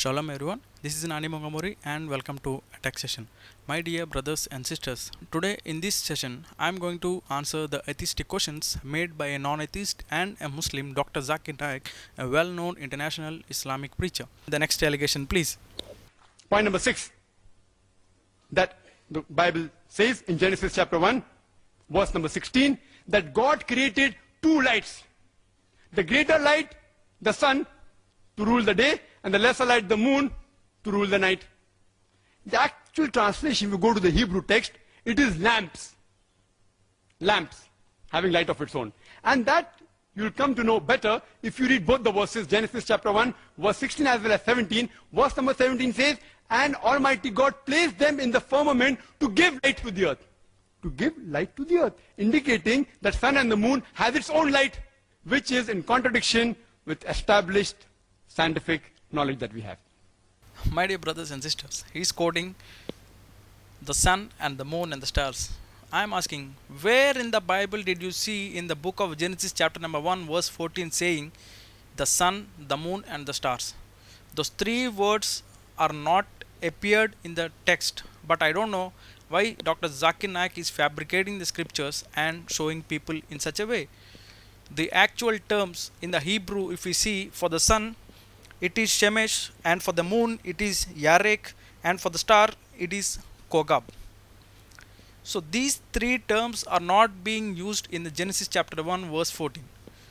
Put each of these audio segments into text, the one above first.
Shalom everyone, this is Nani Mongamori and welcome to Attack Session. My dear brothers and sisters, today in this session I am going to answer the atheistic questions made by a non-atheist and a Muslim, Dr. Zakir Naik, a well-known international Islamic preacher. The next allegation please. Point number 6, that the Bible says in Genesis chapter 1, verse number 16, that God created two lights. The greater light, the sun, to rule the day, and the lesser light, the moon, to rule the night. The actual translation, if you go to the Hebrew text, it is lamps. Lamps, having light of its own. And that you'll come to know better if you read both the verses, Genesis chapter 1, verse 16 as well as 17. Verse number 17 says, and Almighty God placed them in the firmament to give light to the earth. To give light to the earth, indicating that sun and the moon has its own light, which is in contradiction with established scientific knowledge that we have. My dear brothers and sisters, he is quoting the sun and the moon and the stars. I am asking, where in the Bible did you see in the book of Genesis chapter number 1 verse 14 saying the sun, the moon and the stars? Those three words are not appeared in the text, but I don't know why Dr. Zakir Naik is fabricating the scriptures and showing people in such a way. The actual terms in the Hebrew, if we see, for the sun it is Shemesh, and for the moon it is Yarek, and for the star it is Kogab. So these three terms are not being used in the Genesis chapter 1 verse 14.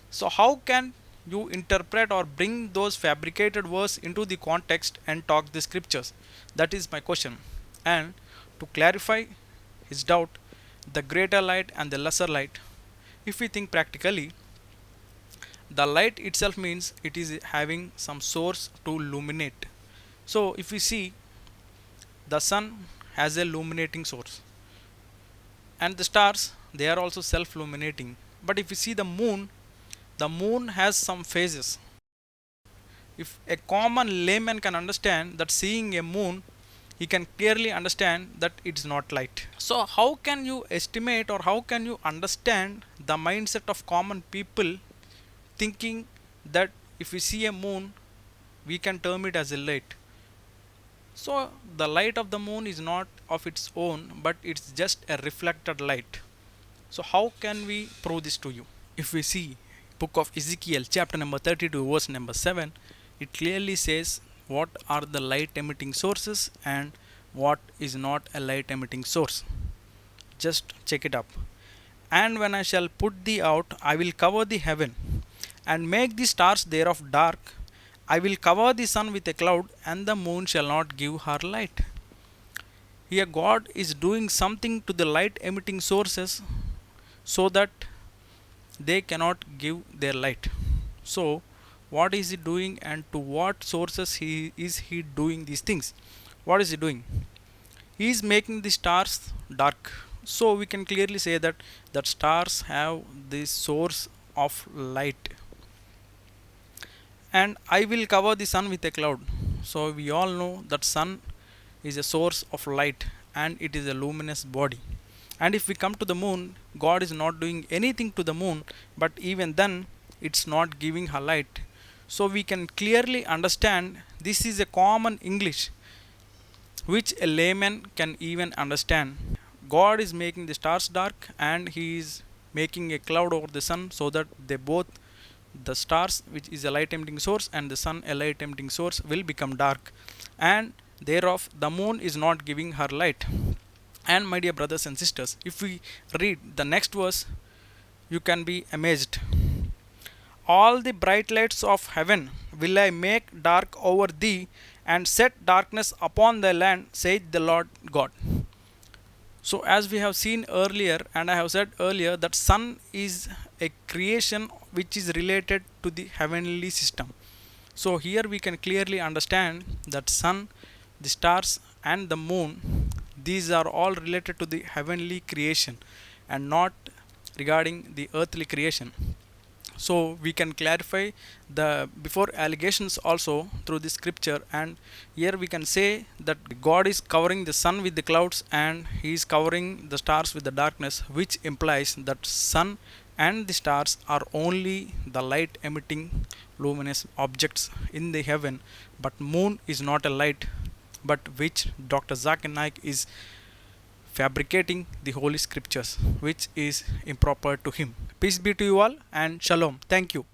So how can you interpret or bring those fabricated verses into the context and talk the scriptures? That is my question. And to clarify his doubt, the greater light and the lesser light, if we think practically, the light itself means it is having some source to illuminate. So if we see, the sun has a illuminating source, and the stars, they are also self-illuminating. But if we see the moon has some phases. If a common layman can understand that seeing a moon, he can clearly understand that it is not light. So how can you estimate or how can you understand the mindset of common people thinking that if we see a moon, we can term it as a light? So the light of the moon is not of its own, but it's just a reflected light. So how can we prove this to you? If we see book of Ezekiel chapter number 32 verse number 7, it clearly says what are the light emitting sources and what is not a light emitting source. Just check it up. And when I shall put thee out, I will cover the heaven and make the stars thereof dark. I will cover the sun with a cloud, and the moon shall not give her light. Here God is doing something to the light emitting sources so that they cannot give their light. So what is he doing, and to what sources is he doing these things? What is he doing? He is making the stars dark. So we can clearly say that stars have the source of light. And I will cover the sun with a cloud. So we all know that sun is a source of light and it is a luminous body. And if we come to the moon, God is not doing anything to the moon, but even then it's not giving her light. So we can clearly understand this is a common English which a layman can even understand. God is making the stars dark and he is making a cloud over the sun so that they both, the stars which is a light emitting source and the sun a light emitting source, will become dark, and thereof the moon is not giving her light. And my dear brothers and sisters, if we read the next verse, you can be amazed. All the bright lights of heaven will I make dark over thee, and set darkness upon the land, saith the Lord God. So as we have seen earlier, and I have said earlier, that sun is a creation which is related to the heavenly system. So here we can clearly understand that sun, the stars and the moon, these are all related to the heavenly creation and not regarding the earthly creation. So we can clarify the before allegations also through the scripture, and here we can say that God is covering the sun with the clouds and he is covering the stars with the darkness, which implies that sun and the stars are only the light emitting luminous objects in the heaven, but moon is not a light, but which Dr. Zakir Naik is fabricating the holy scriptures, which is improper to him. Peace be to you all, and shalom. Thank you.